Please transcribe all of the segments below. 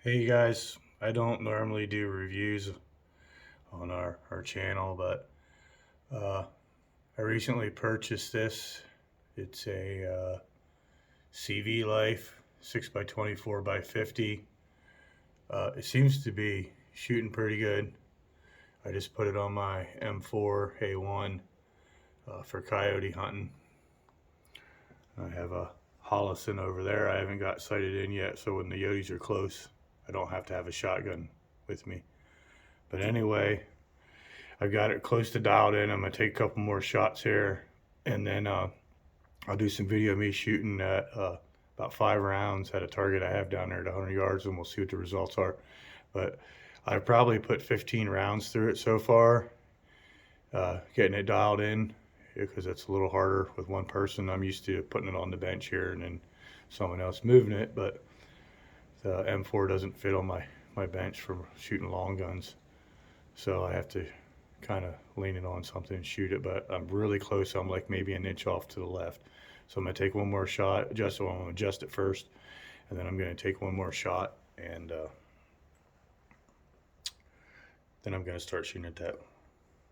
Hey guys, I don't normally do reviews on our channel, but uh, I recently purchased this. It's a CVLIFE 6x24x50. It seems to be shooting pretty good. I just put it on my M4A1 for coyote hunting. I have a Holliston over there I haven't got sighted in yet, so when the Yotes are close, I don't have to have a shotgun with me. But anyway, I've got it close to dialed in. I'm gonna take a couple more shots here, and then I'll do some video of me shooting at about 5 rounds at a target I have down there at 100 yards, and we'll see what the results are. But I've probably put 15 rounds through it so far, getting it dialed in, because it's a little harder with one person. I'm used to putting it on the bench here and then someone else moving it, but the M4 doesn't fit on my bench for shooting long guns. So I have to kind of lean it on something and shoot it, but I'm really close. I'm like maybe an inch off to the left. So I'm gonna take one more shot, I'm gonna adjust it first, and then I'm gonna take one more shot, and then I'm gonna start shooting at that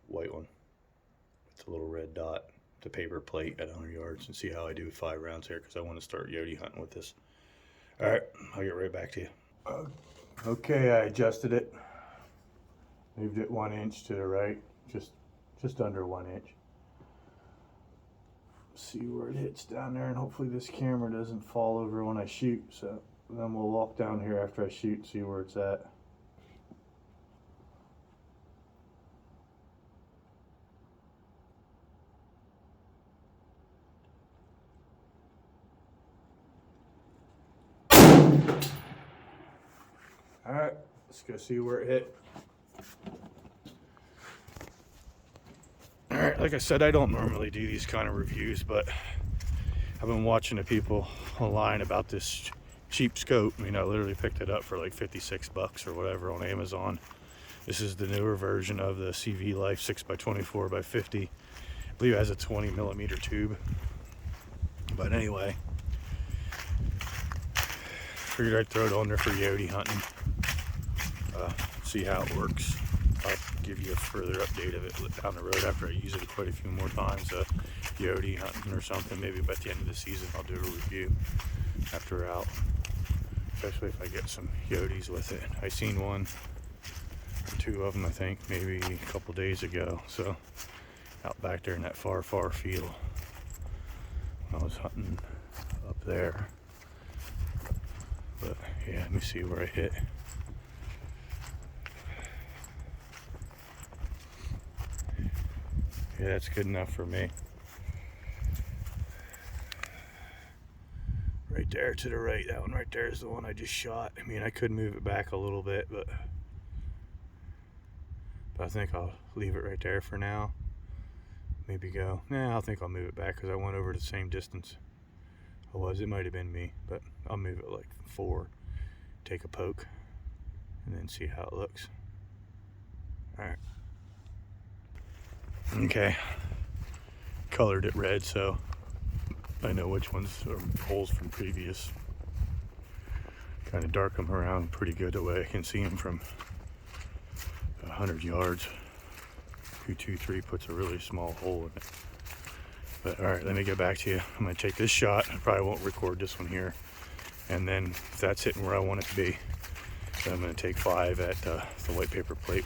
white one with the little red dot, the paper plate at 100 yards, and see how I do with 5 rounds here, because I want to start Yote hunting with this. All right, I'll get right back to you. Okay, I adjusted it. Moved it 1 inch to the right, just under 1 inch. See where it hits down there, and hopefully this camera doesn't fall over when I shoot. So then we'll walk down here after I shoot and see where it's at. All right, let's go see where it hit. All right, like I said, I don't normally do these kind of reviews, but I've been watching the people online about this cheap scope. I mean, I literally picked it up for like 56 bucks or whatever on Amazon. This is the newer version of the CVLIFE 6x24x50. I believe it has a 20 millimeter tube. But anyway, figured I'd throw it on there for Yote hunting. See how it works. I'll give you a further update of it down the road after I use it quite a few more times. Yote hunting or something. Maybe by the end of the season I'll do a review after we're out. Especially if I get some Yotes with it. I seen one or two of them, I think, maybe a couple days ago. So out back there in that far field. I was hunting up there. But yeah, let me see where I hit. Yeah, that's good enough for me. Right there to the right, that one right there is the one I just shot. I mean, I could move it back a little bit, but I think I'll leave it right there for now. Maybe go, I think I'll move it back, because I went over the same distance. It might have been me, but I'll move it like 4, take a poke, and then see how it looks. All right. Okay, colored it red so I know which ones are holes from previous. Kind of dark them around pretty good, the way I can see them from 100 yards. 223 puts a really small hole in it. But all right, let me get back to you. I'm gonna take this shot. I probably won't record this one here, and then if that's hitting where I want it to be, then I'm gonna take 5 at the white paper plate,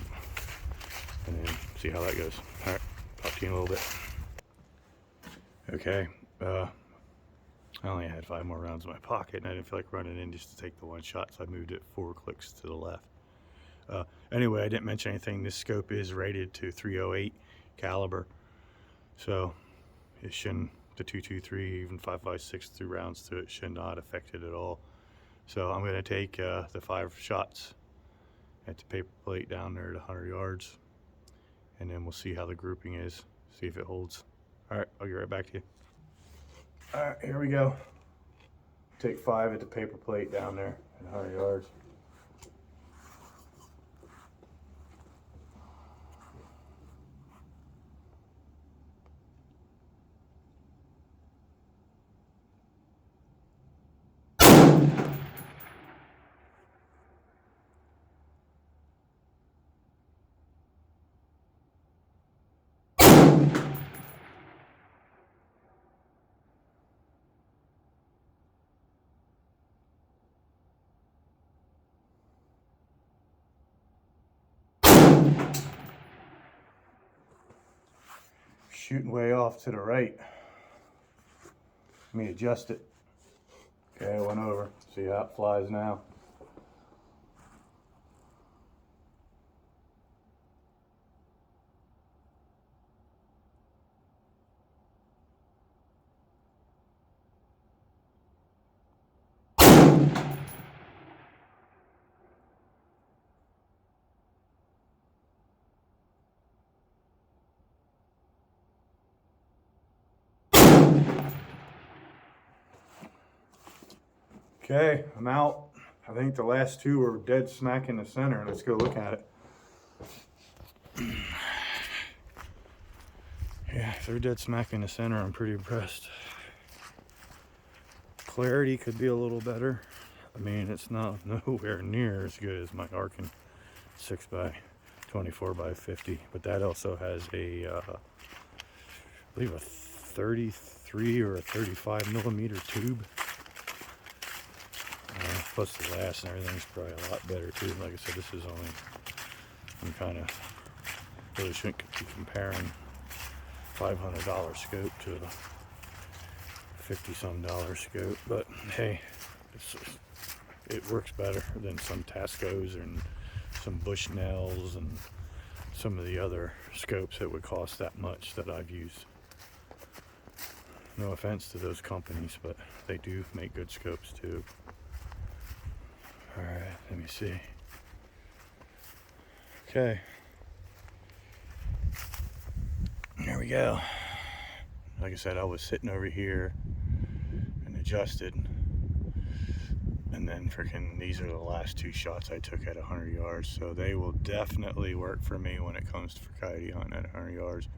and then see how that goes. All right, talk to you in a little bit. Okay, I only had 5 more rounds in my pocket, and I didn't feel like running in just to take the one shot, so I moved it 4 clicks to the left. Anyway, I didn't mention anything. This scope is rated to 308 caliber, so it shouldn't, the 223, even 5.56 through rounds to it, should not affect it at all. So I'm going to take the 5 shots at the paper plate down there at 100 yards, and then we'll see how the grouping is, see if it holds. All right, I'll get right back to you. All right, here we go. Take 5 at the paper plate down there at 100 yards. shooting way off to the right. Let me adjust it. Okay, I went over. See how it flies now. Okay, I'm out. I think the last two are dead smack in the center. Let's go look at it. Yeah, if they're dead smack in the center, I'm pretty impressed. Clarity could be a little better. I mean, it's not nowhere near as good as my Arkin 6x24x50, but that also has a, I believe a 33 or a 35 millimeter tube. Plus the glass and everything's probably a lot better too. Like I said, this is only, I'm kind of, really shouldn't be comparing $500 scope to a $50-some scope, but hey, it works better than some Tascos and some Bushnells and some of the other scopes that would cost that much that I've used. No offense to those companies, but they do make good scopes too. Alright, let me see. Okay. There we go. Like I said, I was sitting over here and adjusted. And then freaking, these are the last two shots I took at 100 yards. So they will definitely work for me when it comes to coyote hunting at 100 yards.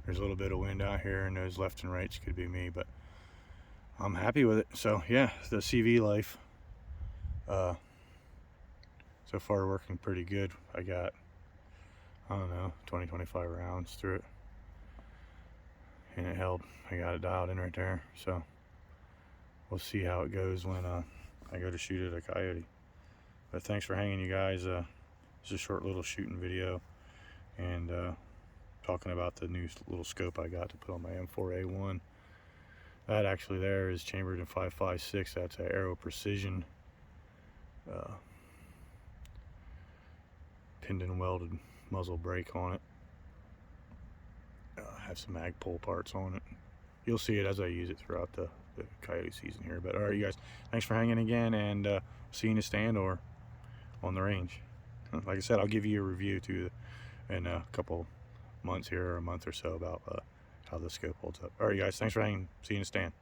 There's a little bit of wind out here and those left and rights could be me, but I'm happy with it. So yeah, the CVLIFE. So far working pretty good. I got, I don't know, 20-25 rounds through it, and it held. I got it dialed in right there. So we'll see how it goes when I go to shoot at a coyote. But thanks for hanging, you guys. It's a short little shooting video, and talking about the new little scope I got to put on my M4A1. That actually there is chambered in 5.56. That's an Aero Precision pinned and welded muzzle brake on it. Have some mag pull parts on it. You'll see it as I use it throughout the coyote season here. But all right, you guys, thanks for hanging again, and see you in the stand or on the range. Like I said, I'll give you a review too in a couple months here, or a month or so, about how the scope holds up. All right, you guys, thanks for hanging. See you in the stand.